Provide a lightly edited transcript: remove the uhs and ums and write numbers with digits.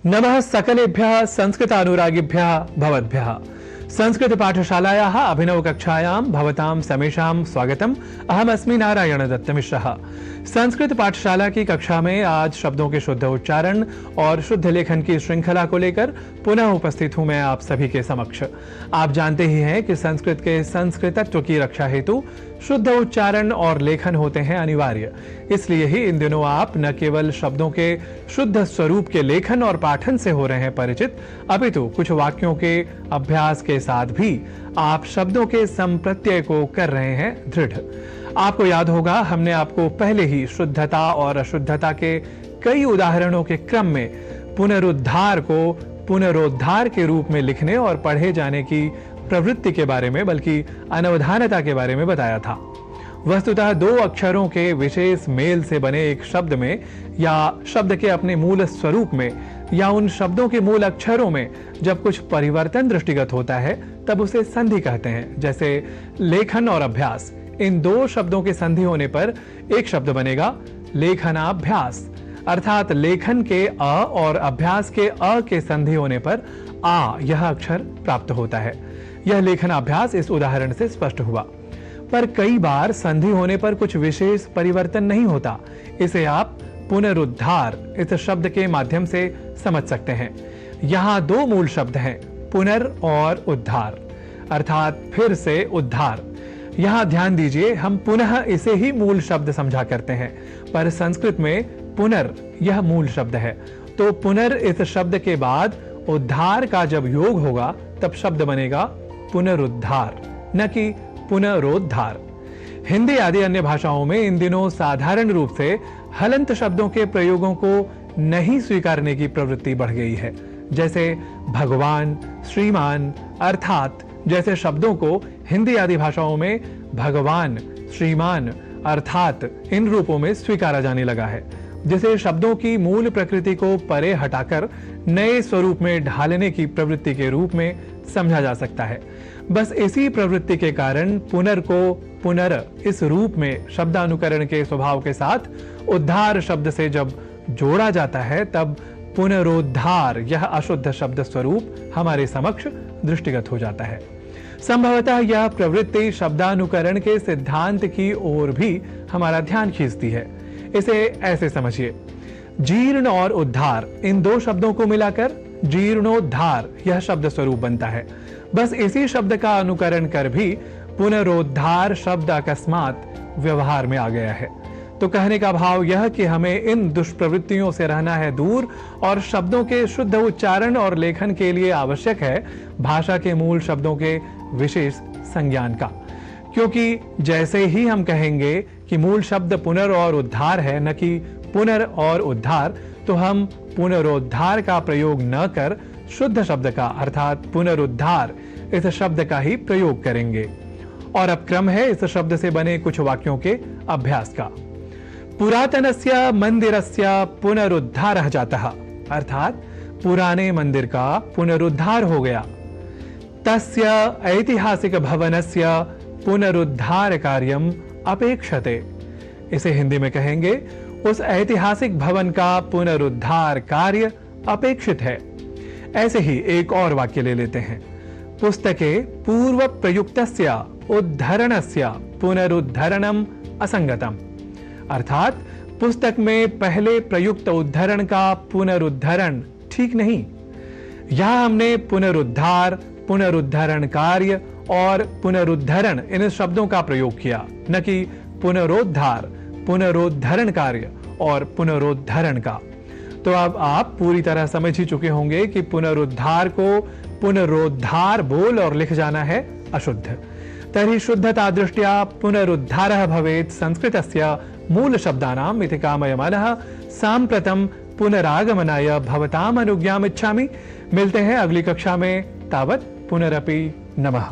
नमः सकलेभ्यः संस्कृतानुरागिभ्यः भवद्भ्यः। संस्कृत पाठशालायाः अभिनवकक्षायां भवतां समेषां स्वागतम्। अहमस्मि नारायण दत्तमिश्रः। संस्कृत पाठशाला की कक्षा में आज शब्दों के शुद्ध उच्चारण और शुद्ध लेखन की श्रृंखला को लेकर पुनः उपस्थित हूं मैं आप सभी के समक्ष। आप जानते ही हैं कि संस्कृत के संस्कृतत्व की रक्षा हेतु शुद्ध उच्चारण और लेखन होते हैं अनिवार्य। इसलिए ही इन दिनों आप न केवल शब्दों के शुद्ध स्वरूप के लेखन और पाठन से हो रहे हैं परिचित, अपितु कुछ वाक्यों के अभ्यास के साथ भी आप शब्दों के संप्रत्यय को कर रहे हैं दृढ़। आपको याद होगा, हमने आपको पहले ही शुद्धता और अशुद्धता के कई उदाहरणों के क्रम में पुनरुद्धार को पुनरोद्धार के रूप में लिखने और पढ़े जाने की प्रवृत्ति के बारे में, बल्कि अनवधानता के बारे में बताया था। वस्तुतः दो अक्षरों के विशेष मेल से बने एक शब्द में या शब्द के अपने मूल स्वरूप में या उन शब्दों के मूल अक्षरों में जब कुछ परिवर्तन दृष्टिगत होता है तब उसे संधि कहते हैं। जैसे लेखन और अभ्यास, इन दो शब्दों के संधि होने पर एक शब्द बनेगा लेखनाभ्यास, अर्थात लेखन के अ और अभ्यास के अ के संधि होने पर आ यह अक्षर प्राप्त होता है। यह लेखनाभ्यास इस उदाहरण से स्पष्ट हुआ। पर कई बार संधि होने पर कुछ विशेष परिवर्तन नहीं होता। इसे आप पुनरुद्धार इस शब्द के माध्यम से समझ सकते हैं। यहां दो मूल शब्द हैं, पुनर और उद्धार, अर्थात फिर से उद्धार। यहां ध्यान दीजिए, हम पुनः इसे ही मूल शब्द समझा करते हैं, पर संस्कृत में पुनर यह मूल शब्द है। तो पुनर इस शब्द के बाद उद्धार का जब योग होगा तब शब्द बनेगा पुनरुद्धार, न कि पुनरोद्धार। हिंदी आदि अन्य भाषाओं में इन दिनों साधारण रूप से हलंत शब्दों के प्रयोगों को नहीं स्वीकारने की प्रवृत्ति बढ़ गई है। जैसे भगवान, श्रीमान, अर्थात जैसे शब्दों को हिंदी आदि भाषाओं में भगवान, श्रीमान, अर्थात इन रूपों में स्वीकारा जाने लगा है, जिसे शब्दों की मूल प्रकृति को परे हटाकर नए स्वरूप में ढालने की प्रवृत्ति के रूप में समझा जा सकता है। बस इसी प्रवृत्ति के कारण पुनर को पुनर इस रूप में शब्दानुकरण के स्वभाव के साथ उद्धार शब्द से जब जोड़ा जाता है तब पुनरोद्धार यह अशुद्ध शब्द स्वरूप हमारे समक्ष दृष्टिगत हो जाता है। संभवतः यह प्रवृत्ति शब्दानुकरण के सिद्धांत की ओर भी हमारा ध्यान खींचती है। इसे ऐसे समझिए, जीर्ण और उद्धार इन दो शब्दों को मिलाकर जीर्णोद्धार यह शब्द स्वरूप बनता है। बस इसी शब्द का अनुकरण कर भी पुनरोद्धार शब्द अकस्मात व्यवहार में आ गया है। तो कहने का भाव यह कि हमें इन दुष्प्रवृत्तियों से रहना है दूर और शब्दों के शुद्ध उच्चारण और लेखन के लिए आवश्यक है भाषा के मूल शब्दों के विशेष संज्ञान का। क्योंकि जैसे ही हम कहेंगे कि मूल शब्द पुनर और उद्धार है, न कि पुनर और उद्धार, तो हम पुनरोद्धार का प्रयोग न कर शुद्ध शब्द का अर्थात पुनरुद्धार इस शब्द का ही प्रयोग करेंगे। और अब क्रम है इस शब्द से बने कुछ वाक्यों के अभ्यास का। पुरातनस्य मंदिरस्य पुनरुद्धारः जातः, अर्थात पुराने मंदिर का पुनरुद्धार हो गया। तस्य ऐतिहासिक भवनस्य पुनरुद्धार कार्यम अपेक्षते। इसे हिंदी में कहेंगे, उस ऐतिहासिक भवन का पुनरुद्धार कार्य अपेक्षित है। ऐसे ही एक और वाक्य ले लेते हैं, पुस्तके पूर्व प्रयुक्तस्य उद्धरणस्य पुनरुद्धरणम असंगतम, अर्थात पुस्तक में पहले प्रयुक्त उद्धरण का पुनरुद्धरण ठीक नहीं। यहां हमने पुनरुद्धार, पुनरुद्धरण कार्य और पुनरुद्धरण इन शब्दों का प्रयोग किया, न कि पुनरोद्धार, पुनरोद्धरण कार्य और पुनरोद्धरण का। तो अब आप पूरी तरह समझ ही चुके होंगे कि पुनरुद्धार को पुनरोद्धार बोल और लिख जाना है अशुद्ध। तर्हि शुद्धता दृष्ट्या पुनरुद्धारः भवेत् संस्कृतस्य मूल शब्दानाम् इति कामयमानः साम्प्रतं पुनरागमनाय भवताम् अनुज्ञाम् इच्छामि। मिलते हैं अगली कक्षा में, तावत् पुनरपि नमः।